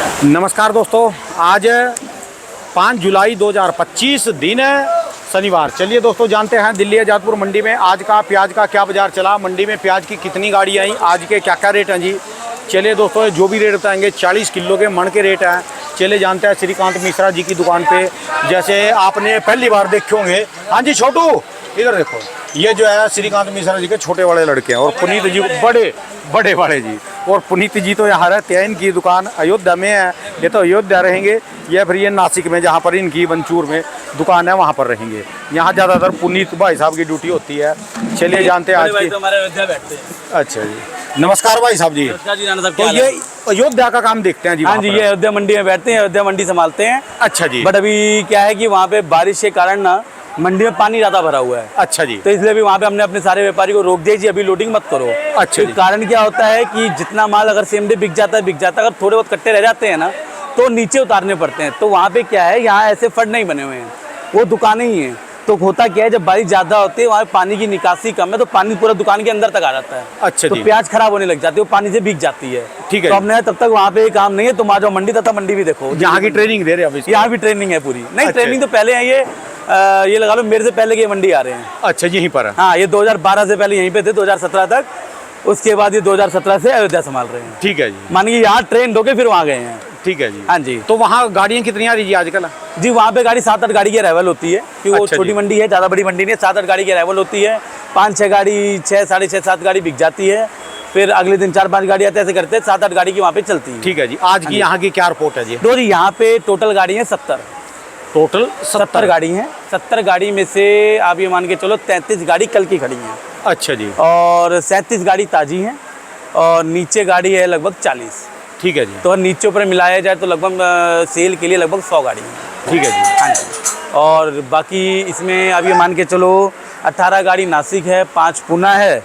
नमस्कार दोस्तों, आज 5 जुलाई 2025 दिन है शनिवार। चलिए दोस्तों जानते हैं दिल्ली आजादपुर मंडी में आज का प्याज का क्या बाज़ार चला, मंडी में प्याज की कितनी गाड़ी आई, आज के क्या क्या रेट हैं जी। चलिए दोस्तों जो भी रेट बताएंगे 40 किलो के मन के रेट हैं। चलिए जानते हैं श्रीकांत मिश्रा जी की दुकान पे, जैसे आपने पहली बार देखे होंगे। हाँ जी छोटू इधर देखो, ये जो है श्रीकांत मिश्रा जी के छोटे बड़े लड़के हैं और पुनीत जी बड़े बड़े जी। और पुनीत जी तो यहाँ रहते हैं, इनकी दुकान अयोध्या में है, ये तो अयोध्या रहेंगे या फिर ये नासिक में जहाँ पर इनकी वंचूर में दुकान है वहाँ पर रहेंगे। यहाँ ज़्यादातर पुनीत भाई साहब की ड्यूटी होती है। चलिए जानते हैं आज की। हमारे अयोध्या बैठते हैं। अच्छा जी, नमस्कार भाई साहब जी। तो ये अयोध्या का काम देखते हैं जी। हाँ जी, ये अयोध्या मंडी में बैठते हैं, अयोध्या मंडी संभालते हैं। अच्छा जी। बट अभी क्या है कि वहाँ पे बारिश के कारण ना मंडी में पानी ज्यादा भरा हुआ है। अच्छा जी। तो इसलिए भी वहाँ पे हमने अपने सारे व्यापारी को रोक दिया जी, अभी लोडिंग मत करो। अच्छा जी। कारण क्या होता है कि जितना माल अगर सेम डे बिक जाता है अगर थोड़े बहुत कट्टे रह जाते हैं ना तो नीचे उतारने पड़ते हैं। तो वहाँ पे क्या है, यहाँ ऐसे फंड नहीं बने हुए हैं, वो दुकानें ही हैं। तो होता क्या है, जब बारिश ज्यादा होती है वहाँ पानी की निकासी कम है तो पानी पूरा दुकान के अंदर तक आ जाता है। अच्छा तो जी। प्याज खराब होने लग जाती है, वो पानी से भीग जाती है। ठीक है। तो हमने तब तक वहाँ पे काम नहीं है, तुम आ जाओ मंडी, तथा मंडी भी देखो। यहाँ की ट्रेनिंग दे रहे हैं अभी? यहाँ भी ट्रेनिंग है पूरी। नहीं अच्छा। ट्रेनिंग तो पहले है, ये लगा लो मेरे से पहले की मंडी आ रहे हैं। अच्छा यहीं पर है। हाँ, ये 2012 से पहले यहीं पे थे, 2017 तक। उसके बाद ये 2017 से अयोध्या संभाल रहे हैं। ठीक है जी। मानिए यहाँ ट्रेन होके फिर वहाँ गए हैं। ठीक है जी। हाँ जी। तो वहाँ गाड़ियाँ कितनी आ रही है आजकल? जी वहाँ पे गाड़ी 7-8 गाड़ी की अराइवल होती है, क्योंकि वो अच्छा छोटी जी। मंडी है, ज़्यादा बड़ी मंडी नहीं है। 7-8 गाड़ी की अराइवल होती है, 5-6 गाड़ी, 6, साढ़े 6, 7 गाड़ी बिक जाती है। फिर अगले दिन 4-5 गाड़ी आते ऐसे करते हैं, 7-8 गाड़ी की वहाँ पे चलती है। ठीक है जी। आज की यहाँ की क्या रिपोर्ट है जी? तो जी यहाँ पे टोटल गाड़ी है 70। टोटल 70 गाड़ी हैं। 70 गाड़ी में से आप ये मान के चलो 33 गाड़ी कल की खड़ी हैं अच्छा जी। और 37 गाड़ी ताज़ी हैं और नीचे गाड़ी है लगभग 40। ठीक है जी। तो नीचे ऊपर मिलाया जाए तो लगभग सेल के लिए लगभग 100 गाड़ी है। ठीक है जी। हाँ जी। और बाकी इसमें आप ये मान के चलो 18 गाड़ी नासिक है, 5 पुणे है,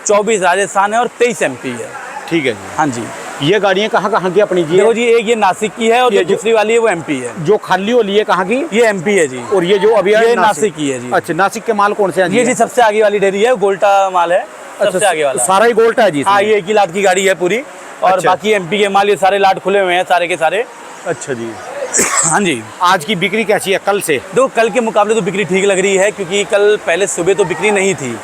24 राजस्थान है और 23 MP है। ठीक है जी। हाँ जी। ये गाड़ियाँ कहाँ कहाँ की अपनी जी? देखो जी, एक ये नासिक की है और ये जो दूसरी वाली है वो MP है। जो खाली वाली है कहाँ की? ये MP है जी। और ये जो अभी ये नासिक की है जी। अच्छा, नासिक के माल कौन से हैं? ये जी सबसे आगे वाली डेयरी है, गोल्टा माल है, सबसे आगे वाला। सारा ही गोल्टा है जी? हाँ, ये एक ही लाट की गाड़ी है पूरी। और अच्छा। बाकी MP के माल ये सारे लाट खुले हुए हैं, सारे के सारे। अच्छा जी। हाँ जी। आज की बिक्री कैसी है कल से? देखो कल के मुकाबले तो बिक्री ठीक लग रही है, क्योंकि कल पहले सुबह तो बिक्री नहीं थी,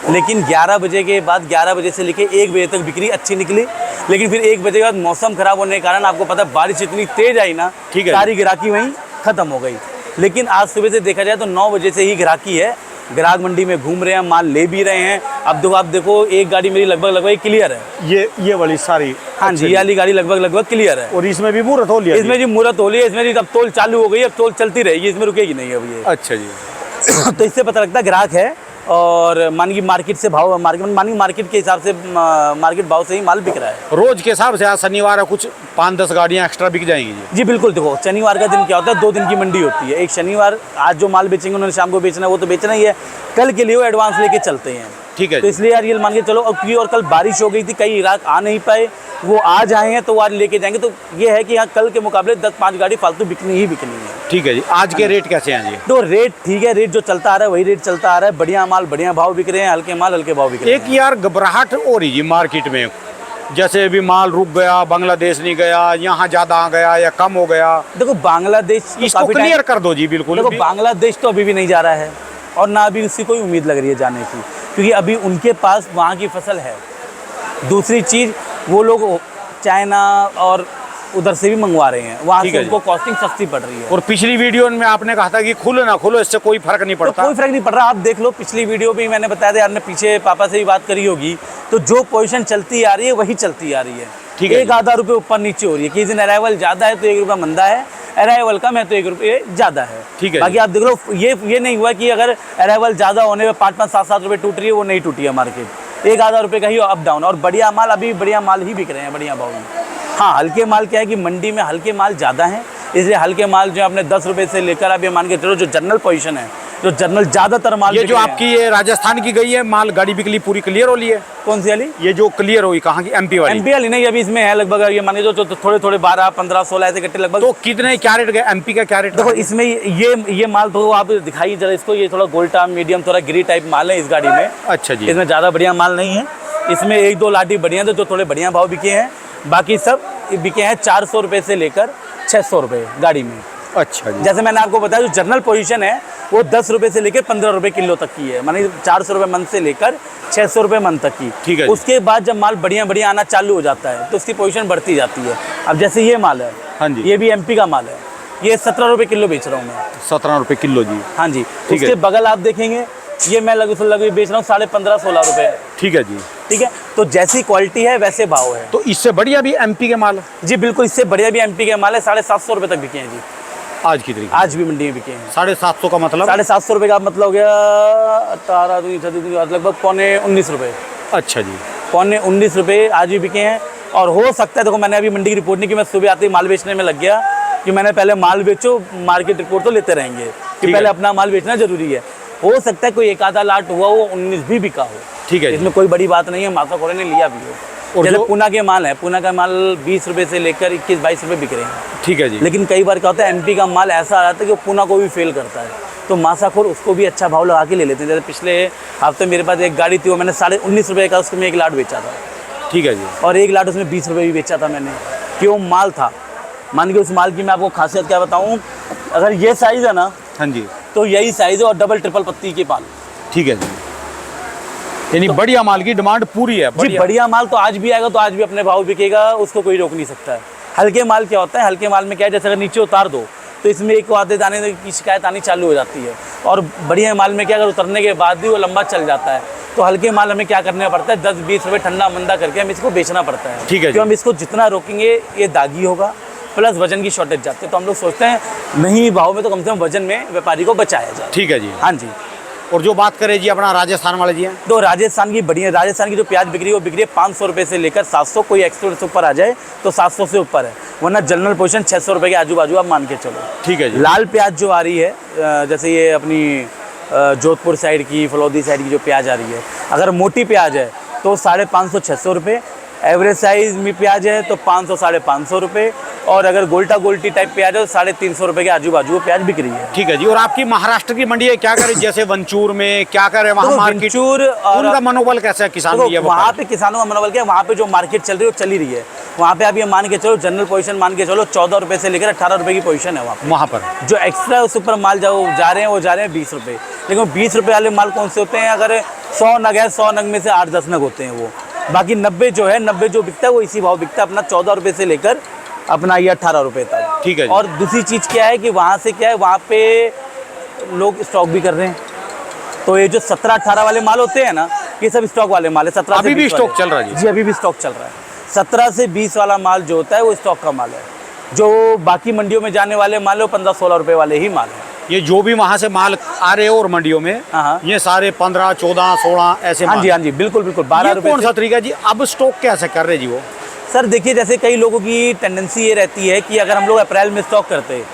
लेकिन 11 बजे के बाद 11 बजे से लेके 1 बजे तक बिक्री अच्छी निकली। लेकिन फिर 1 बजे के बाद मौसम खराब होने के कारण आपको पता है बारिश इतनी तेज आई ना, ठीक है, सारी ग्राहकी वहीं खत्म हो गई। लेकिन आज सुबह से देखा जाए तो 9 बजे से ही ग्राहकी है, ग्राहक मंडी में घूम रहे हैं, माल ले भी रहे हैं। अब आप देखो एक गाड़ी मेरी लगभग क्लियर है, ये वाली सारी? हाँ जी, ये वाली गाड़ी लगभग क्लियर है। और इसमें भी मुहूर्त हो लिया? इसमें जी मुहूर्त हो लिया, इसमें जी अब तोल चालू हो गई है, अब तोल चलती रहेगी, इसमें रुकेगी नहीं अब ये। अच्छा जी। तो इससे पता लगता है ग्राहक है और मानिए मार्केट से भाव, मार्केट के हिसाब से, मार्केट भाव से ही माल बिक रहा है। रोज के हिसाब से आज शनिवार है, कुछ 5-10 गाड़ियाँ एक्स्ट्रा बिक जाएंगी जी? जी बिल्कुल। देखो शनिवार का दिन क्या होता है, 2 दिन की मंडी होती है। एक शनिवार, आज जो माल बेचेंगे उन्होंने शाम को बेचना है, वो तो बेचना ही है, कल के लिए वो एडवांस लेके चलते हैं। ठीक है। तो इसलिए यार ये मान के चलो, और कल बारिश हो गई थी, कई ग्राहक आ नहीं पाए, वो आज आए हैं तो वो आज लेके जाएंगे। तो ये है कि यहाँ कल के मुकाबले 10-5 गाड़ी फालतू बिकनी ही बिकनी है। ठीक है जी। आज के रेट कैसे हैं जी? तो रेट ठीक है, रेट जो चलता आ रहा है वही रेट चलता आ रहा है। बढ़िया माल बढ़िया भाव बिक रहे हैं, हल्के माल हल्के भाव बिक रहे हैं। एक यार घबराहट हो रही जी मार्केट में, जैसे अभी माल रुक गया, बांग्लादेश नहीं गया, यहाँ ज्यादा आ गया या कम हो गया। देखो बांग्लादेश इसको क्लियर कर दो जी बिल्कुल। देखो बांग्लादेश तो अभी भी नहीं जा रहा है और ना अभी उसकी कोई उम्मीद लग रही है जाने की, क्योंकि अभी उनके पास वहाँ की फसल है। दूसरी चीज़, वो लोग चाइना और उधर से भी मंगवा रहे हैं, वहाँ से उनको कॉस्टिंग सस्ती पड़ रही है। और पिछली वीडियो में आपने कहा था कि खुलो ना खुलो इससे कोई फर्क नहीं पड़ता। तो कोई फर्क नहीं पड़ रहा, आप देख लो पिछली वीडियो भी मैंने बताया था यार, मैं पीछे पापा से भी बात करी होगी, तो जो पोजीशन चलती आ रही है वही चलती आ रही है। ठीक है। 1-आधा रुपये ऊपर नीचे हो रही है, किसी दिन अराइवल ज़्यादा है तो 1 रुपया मंदा है, अराइवल कम है तो 1 रुपये ज़्यादा है। ठीक है। बाकी आप देख लो, ये नहीं हुआ कि अगर अराइवल ज़्यादा होने में 5-5, 7-7 रुपये टूट रही है, वो नहीं टूटी है मार्केट। 1-आधा रुपये का ही अप डाउन, और बढ़िया माल अभी बढ़िया माल ही बिक रहे हैं, बढ़िया भाव में। हाँ, हल्के माल क्या है कि मंडी में हल्के माल ज़्यादा हैं, इसलिए हल्के माल जो आपने 10 रुपये से लेकर आप ये मान के चलो, जो जनरल पोजीशन है, जो जनरल ज़्यादातर माल, ये जो आपकी ये राजस्थान की गई है माल गाड़ी बिकली पूरी क्लियर हो ली है? कौन सी वाली? ये जो क्लियर हुई कहाँ की? MP वाली? MP वाली नहीं, अभी इसमें है लगभग ये मान के जो थोड़े 12, 15, 16 ऐसे कट्टे लगभग। तो कितने क्या रेट गए? MP का क्या रेट? देखो इसमें ये माल तो आप दिखाइए जरा इसको, ये थोड़ा गोल्टा मीडियम थोड़ा ग्री टाइप माल है इस गाड़ी में। अच्छा जी। इसमें ज़्यादा बढ़िया माल नहीं है, इसमें 1-2 लाठी बढ़िया थे जो थोड़े बढ़िया भाव बिके हैं, बाकी सब बिके हैं 400 रुपये से लेकर 600 रुपये गाड़ी में। अच्छा जी। जैसे मैंने आपको बताया, जो जनरल पोजीशन है वो 10 रुपये से लेकर 15 रुपये किलो तक की है, मानी 400 रुपये मन से लेकर 600 रुपये मन तक की। ठीक है जी। उसके बाद जब माल बढ़िया बढ़िया आना चालू हो जाता है तो उसकी पोजीशन बढ़ती जाती है। अब जैसे ये माल है, हाँ जी, ये भी एमपी का माल है, ये 17 रुपये किलो बेच रहा हूँ मैं। 17 रुपये किलो जी। हाँ जी। ठीक है। उसके बगल आप देखेंगे, ये मैं लगभग बेच रहा हूँ 15.5-16 रुपये। ठीक है जी। ठीक है, तो जैसी क्वालिटी है वैसे भाव है। तो इससे बढ़िया भी एमपी के माल जी बिल्कुल, इससे बढ़िया भी एमपी के माल है, 750 रुपये तक बिके हैं जी। आज की तरीके आज भी मंडी में बिके हैं 750 का मतलब 750 रुपये का मतलब हो गया 18 लगभग 19 रुपये। अच्छा जी। 19 रुपये आज भी बिके हैं। और हो सकता है, देखो मैंने अभी मंडी की रिपोर्ट नहीं की, मैं सुबह आते ही माल बेचने में लग गया कि मैंने पहले माल बेचो, मार्केट रिपोर्ट तो लेते रहेंगे कि पहले अपना माल बेचना जरूरी है। हो सकता है कोई एक आधा लाट हुआ वो 19 भी बिका हो। ठीक है, इसमें कोई बड़ी बात नहीं है, माता खोरे ने लिया भी हो। और जैसे जो पूना के माल है, पूना का माल 20 रुपये से लेकर 21-22 रुपये बिक रहे हैं। ठीक है जी। लेकिन कई बार क्या होता है, एमपी का माल ऐसा आ जाता है कि वो पूना को भी फेल करता है, तो मासाखोर उसको भी अच्छा भाव लगा के ले लेते हैं। जैसे पिछले हफ्ते मेरे पास एक गाड़ी थी, वो मैंने 19.5 रुपये का उसको मैं 1 लाट बेचा था। ठीक है जी। और 1 लाट उसमें 20 रुपये भी बेचा था मैंने, कि वो माल था। मान के उस माल की मैं आपको खासियत क्या बताऊँ, अगर ये साइज़ है ना, हाँ जी, तो यही साइज़ है और डबल ट्रिपल पत्ती के पाल। ठीक है जी। यानी बढ़िया माल की डिमांड पूरी है। जी बढ़िया माल तो आज भी आएगा, तो आज भी अपने भाव बिकेगा, उसको कोई रोक नहीं सकता है। हल्के माल क्या होता है, हल्के माल में क्या है, जैसे अगर नीचे उतार दो तो इसमें एक आधे दाने की शिकायत आनी चालू हो जाती है। और बढ़िया माल में क्या, अगर उतरने के बाद भी वो लंबा चल जाता है, तो हल्के माल हमें क्या करना पड़ता है, 10-20 रुपये ठंडा मंदा करके हम इसको बेचना पड़ता है। ठीक है, क्यों, हम इसको जितना रोकेंगे ये दागी होगा, प्लस वजन की शॉर्टेज जाती है। तो हम लोग सोचते हैं नहीं भाव में तो कम से कम वजन में व्यापारी को बचाया जाए। ठीक है जी। हाँ जी। और जो बात करें जी अपना राजस्थान वाले जी हैं, तो राजस्थान की बढ़िया, राजस्थान की जो प्याज बिक्री है वो बिक्री है 500 रुपये से लेकर 700, कोई एक्सपोर्ट से ऊपर आ जाए तो 700 से ऊपर है, वरना जनरल पोजीशन 600 रुपये के आजू बाजू आप मान के चलो। ठीक है जी। लाल प्याज जो आ रही है, जैसे ये अपनी जोधपुर साइड की, फलौदी साइड की जो प्याज आ रही है, अगर मोटी प्याज है तो 550-600 रुपये, एवरेज साइज में प्याज है तो 500-550 रुपये, और अगर गोल्टा गोल्टी टाइप प्याज है तो 350 रुपये के आजू बाजू वो प्याज बिक रही है। ठीक है जी। और आपकी महाराष्ट्र की मंडी है, क्या करें, जैसे वंचूर में क्या करें, वहाँ मार्केट वंचूर और उनका मनोबल कैसा है किसान तो भी है वहाँ पे किसानों का मनोबल क्या है, वहाँ पे जो मार्केट चल रही है वो चली रही है। वहाँ पे आप ये मान के चलो, जनरल पोजीशन मान के चलो 14 रुपये से लेकर 18 रुपये की पोजीशन है वहाँ पर। जो एक्स्ट्रा सुपर माल जा रहे हैं वो जा रहे हैं 20 रुपये। लेकिन 20 रुपये वाले माल कौन से होते हैं, अगर 100 नग है, 100 नग में से 8-10 नग होते हैं वो। बाकी 90 जो है, 90 जो बिकता है वो इसी भाव बिकता है अपना, 14 रुपये से लेकर अपना ये 18 रुपये तक। ठीक है जी। और दूसरी चीज़ क्या है कि वहाँ से क्या है, वहाँ पे लोग स्टॉक भी कर रहे हैं, तो ये जो 17-18 वाले माल होते हैं ना, ये सब स्टॉक वाले माल है। 17 अभी भी स्टॉक चल रहा है जी, अभी भी स्टॉक चल रहा है। 17 से 20 वाला माल जो होता है वो स्टॉक का माल है। जो बाकी मंडियों में जाने वाले माल है वो 15-16 रुपये वाले ही माल है। ये जो भी वहाँ से माल आ रहे हो और मंडियों में, हाँ। ये सारे 15, 14, 16 ऐसे हाँ माल। जी, हाँ जी, बिल्कुल बिल्कुल। 12 रुपये कौन सा तरीका है जी, अब स्टॉक कैसे कर रहे जी वो? सर देखिए, जैसे कई लोगों की टेंडेंसी ये रहती है कि अगर हम लोग अप्रैल में स्टॉक करते हैं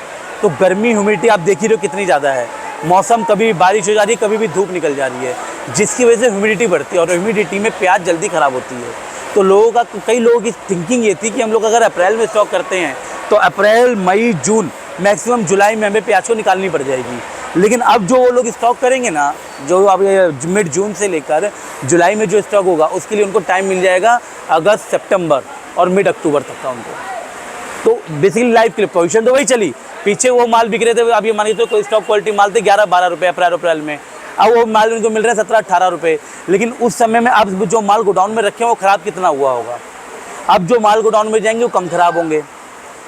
तो गर्मी ह्यूमिडिटी आप देख ही रहे हो कितनी ज़्यादा है, मौसम कभी बारिश हो जा रही है, कभी भी धूप निकल जा रही है, जिसकी वजह से ह्यूमिडिटी बढ़ती है और ह्यूमिडिटी में प्याज जल्दी ख़राब होती है। तो कई लोगों की थिंकिंग ये थी कि हम लोग अगर अप्रैल में स्टॉक करते हैं तो अप्रैल, मई, जून, मैक्सिमम जुलाई में हमें प्याज को निकालनी पड़ जाएगी। लेकिन अब जो वो लोग स्टॉक करेंगे ना, जो अब मिड जून से लेकर जुलाई में जो स्टॉक होगा उसके लिए उनको टाइम मिल जाएगा अगस्त, सितंबर और मिड अक्टूबर तक का उनको। तो बेसिकली लाइफ के लिए पोजीशन तो वही चली, पीछे वो माल बिक रहे थे, अब ये मानिए तो कोई स्टॉक क्वालिटी माल थे 11-12 रुपये अप्रैल में, अब वो माल उनको मिल रहा है 17-18 रुपये। लेकिन उस समय में अब जो माल गोडाउन में रखे हैं वो ख़राब कितना हुआ होगा, अब जो माल गोडाउन में जाएंगे वो कम ख़राब होंगे।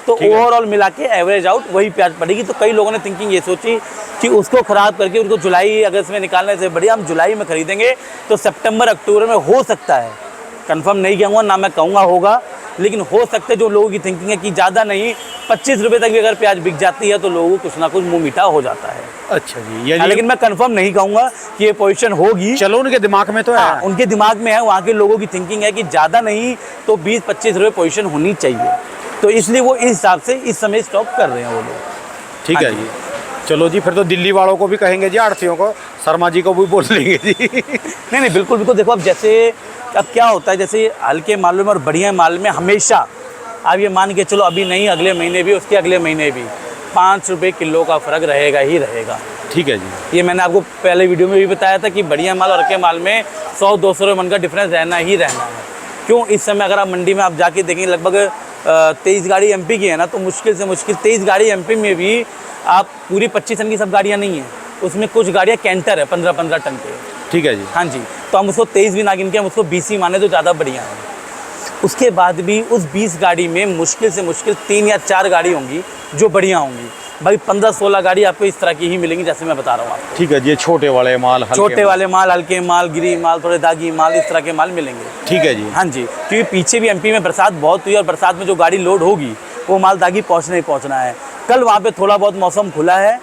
तो ओवरऑल मिला के एवरेज आउट वही प्याज पड़ेगी। तो कई लोगों ने थिंकिंग ये सोची कि उसको ख़राब करके उनको जुलाई अगस्त में निकालने से बढ़िया हम जुलाई में खरीदेंगे तो सितंबर अक्टूबर में हो सकता है, कंफर्म नहीं कहूँगा ना मैं कहूँगा होगा, लेकिन हो सकता है जो लोगों की थिंकिंग है कि ज़्यादा नहीं 25 रुपये तक भी अगर प्याज बिक जाती है तो लोगों को कुछ ना कुछ मुँह मीठा हो जाता है। अच्छा जी। लेकिन मैं कंफर्म नहीं कहूँगा कि ये पोजीशन होगी, चलो उनके दिमाग में तो है। उनके दिमाग में है, वहाँ के लोगों की थिंकिंग है कि ज़्यादा नहीं तो 20-25 रुपये पोजीशन होनी चाहिए, तो इसलिए वो इस हिसाब से इस समय स्टॉक कर रहे हैं वो लोग। ठीक है जी। चलो जी, फिर तो दिल्ली वालों को भी कहेंगे जी, आढ़तियों को, शर्मा जी को भी बोल लेंगे जी। नहीं बिल्कुल बिल्कुल। देखो अब जैसे अब क्या होता है, जैसे हल्के मालों में और बढ़िया माल में हमेशा आप ये मान के चलो अभी नहीं अगले महीने भी, उसके अगले महीने भी 5 रुपये किलो का फ़र्क रहेगा ही रहेगा। ठीक है जी। ये मैंने आपको पहले वीडियो में भी बताया था कि बढ़िया माल और हल्के माल में 100-200 रुपये मन का डिफरेंस रहना ही रहना है। क्यों, इस समय अगर आप मंडी में आप जाके देखेंगे लगभग 23 गाड़ी एमपी की है ना, तो मुश्किल से मुश्किल 23 गाड़ी एमपी में भी आप पूरी 25 टन की सब गाड़ियाँ नहीं हैं, उसमें कुछ गाड़ियाँ कैंटर है 15-15 टन के। ठीक है जी। हाँ जी, तो हम उसको 23 भी ना गिन के हम उसको 20 ही माने तो ज़्यादा बढ़िया है। उसके बाद भी उस 20 गाड़ी में मुश्किल से मुश्किल 3 या 4 गाड़ी होंगी जो बढ़िया होंगी। भाई 15-16 गाड़ी आपको इस तरह की ही मिलेंगी जैसे मैं बता रहा हूँ आपको। ठीक है जी, छोटे वाले माल, छोटे वाले माल, हल्के माल, गिरी माल, थोड़े दागी माल, इस तरह के माल मिलेंगे। ठीक है जी। हाँ जी, क्योंकि पीछे भी एमपी में बरसात बहुत हुई और बरसात में जो गाड़ी लोड होगी वो माल दागी पहुँचना ही पहुँचना है। कल वहाँ पे थोड़ा बहुत मौसम खुला है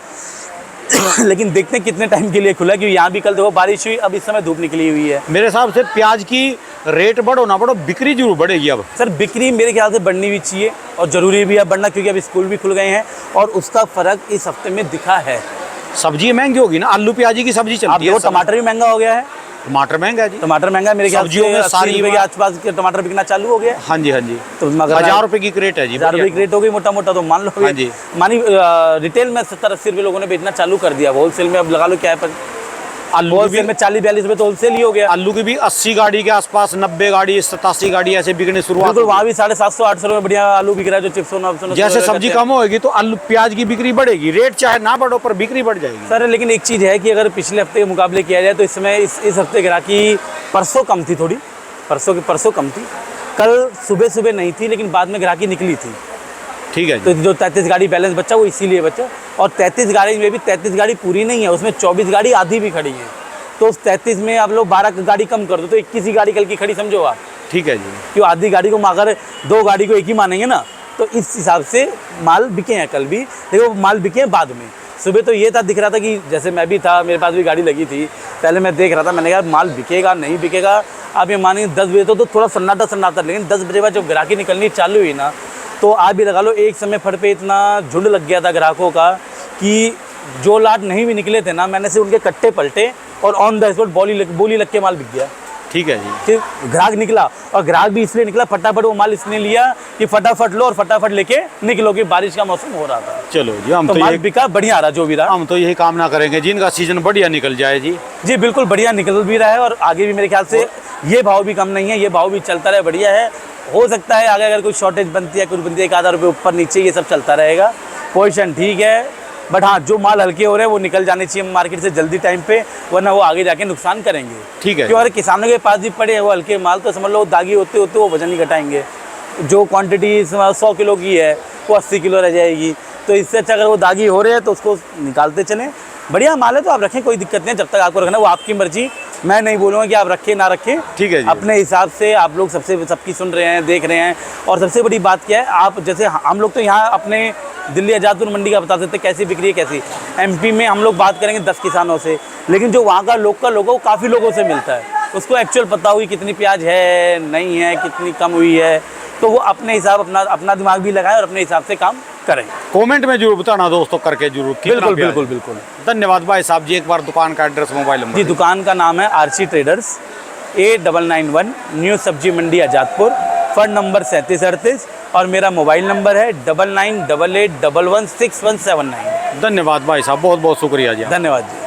लेकिन देखते हैं कितने टाइम के लिए खुला है, क्योंकि यहाँ भी कल देखो बारिश हुई, अब इस समय धूप निकली हुई है। मेरे हिसाब से प्याज की रेट बढ़ो ना बढ़ो, बिक्री जरूर बढ़ेगी अब। सर बिक्री मेरे ख्याल से बढ़नी भी चाहिए और ज़रूरी भी है बढ़ना, क्योंकि अब स्कूल भी खुल गए हैं और उसका फ़र्क इस हफ्ते में दिखा है। सब्जी महंगी होगी ना, आलू प्याजी की सब्जी आप चलती है। देखो टमाटर भी महंगा हो गया है। टमाटर महंगा है जी। टमाटर महंगा है, मेरे ख्याल सब्जियों में से सारी 80 रुपये के आसपास के टमाटर बिकना चालू हो गया है। हाँ जी, हाँ जी। तो मगर 1000 रुपये की क्रेट है जी। 1000 रुपये की रेट हो गई मोटा मोटा, तो मान लो हाँ जी। मानी रिटेल में 70-80 रुपये लोगों ने बेचना चालू कर दिया। होलसेल में अब लगा लो क्या है, आलू होलसेल में 40-42 रुपये तो होलसेल ही हो गया। आलू की भी 80 गाड़ी के आसपास, 90 गाड़ी, 87 गाड़ी ऐसे बिकने शुरुआत। बिल्कुल, वहाँ भी 750-800 रुपये बढ़िया आलू बिक रहा है, जो चिप्स। जैसे सब्जी कम होगी तो आलू प्याज की बिक्री बढ़ेगी, रेट चाहे ना बढ़ो पर बिक्री बढ़ जाएगी। सर लेकिन एक चीज़ है कि अगर पिछले हफ्ते के मुकाबले किया जाए तो इस समय इस हफ्ते ग्राहकी परसों कम थी, थोड़ी परसों कम थी। कल सुबह नहीं थी, लेकिन बाद में ग्राहकी निकली थी। ठीक है तो जी। जो 33 गाड़ी बैलेंस बचा वो इसीलिए बचा, और 33 गाड़ी में भी 33 गाड़ी पूरी नहीं है, उसमें 24 गाड़ी आधी भी खड़ी है। तो उस 33 में आप लोग 12 गाड़ी कम कर दो तो 21 ही गाड़ी कल की खड़ी समझो आप। ठीक है जी। क्यों आधी गाड़ी को अगर 2 गाड़ी को एक ही मानेंगे ना, तो इस हिसाब से माल बिके हैं। कल भी देखो माल बिके हैं बाद में। सुबह तो ये था, दिख रहा था कि जैसे मैं भी था, मेरे पास भी गाड़ी लगी थी, पहले मैं देख रहा था, मैंने कहा माल बिकेगा नहीं बिकेगा। आप ये मानिए 10 बजे तो थोड़ा सन्नाटा, लेकिन 10 बजे बाद जब ग्राहकी निकलनी चालू हुई ना, तो आप भी लगा लो एक समय फट पे इतना झुंड लग गया था ग्राहकों का कि जो लाट नहीं भी निकले थे ना, मैंने से उनके कट्टे पलटे और ऑन द स्पॉट बोली लग के माल बिक गया। ठीक है जी। फिर ग्राहक निकला, और ग्राहक भी इसलिए निकला फटाफट वो माल इसने लिया कि फटाफट लो और फटाफट लेके निकलो, कि बारिश का मौसम हो रहा था। चलो जी, हम तो तो माल ये बिका बढ़िया रहा, जो भी रहा। हम तो यही कामना करेंगे जी इनका सीजन बढ़िया निकल जाए जी। जी बिल्कुल बढ़िया निकल भी रहा है, और आगे भी मेरे ख्याल से ये भाव भी कम नहीं है, ये भाव भी चलता रहे, बढ़िया है। हो सकता है आगे अगर कोई शॉर्टेज बनती है, कुछ बनती है, 1-आधा रुपये ऊपर नीचे, ये सब चलता रहेगा। पोजीशन ठीक है, बट हाँ जो माल हल्के हो रहे हैं वो निकल जाने चाहिए मार्केट से जल्दी टाइम पे, वरना वो आगे जाके नुकसान करेंगे। ठीक है। क्यों, अगर किसानों के पास भी पड़े हैं वो हल्के माल, तो समझ लो दागी होते होते वो वजन ही घटाएंगे। जो क्वांटिटी 100 किलो की है वो 80 किलो रह जाएगी। तो इससे अच्छा अगर वो दागी हो रहे हैं तो उसको निकालते चलें। बढ़िया माल है तो आप रखें, कोई दिक्कत नहीं है, जब तक आपको रखना वो आपकी मर्जी। मैं नहीं बोलूँगा कि आप रखें ना रखें। ठीक है जी। अपने हिसाब से आप लोग सबकी सुन रहे हैं, देख रहे हैं। और सबसे बड़ी बात क्या है, आप जैसे हम लोग तो यहाँ अपने दिल्ली आज़ादपुर मंडी का बता सकते हैं कैसी बिक्री है कैसी। एमपी में हम लोग बात करेंगे 10 किसानों से, लेकिन जो वहाँ का लोकल लोगों वो काफ़ी लोगों से मिलता है, उसको एक्चुअल पता होगी कितनी प्याज है, नहीं है, कितनी कम हुई है। तो वो अपने हिसाब अपना दिमाग भी लगाएं और अपने हिसाब से काम करें। कमेंट में जरूर बताना दोस्तों, करके जरूर। बिल्कुल। धन्यवाद भाई साहब जी। एक बार दुकान का एड्रेस, मोबाइल नंबर। जी दुकान का नाम है आरसी ट्रेडर्स, 8991 न्यू सब्जी मंडी आज़ादपुर, फंड नंबर 3738, और मेरा मोबाइल नंबर है 9988116179। धन्यवाद भाई साहब, बहुत बहुत शुक्रिया जी। धन्यवाद जी।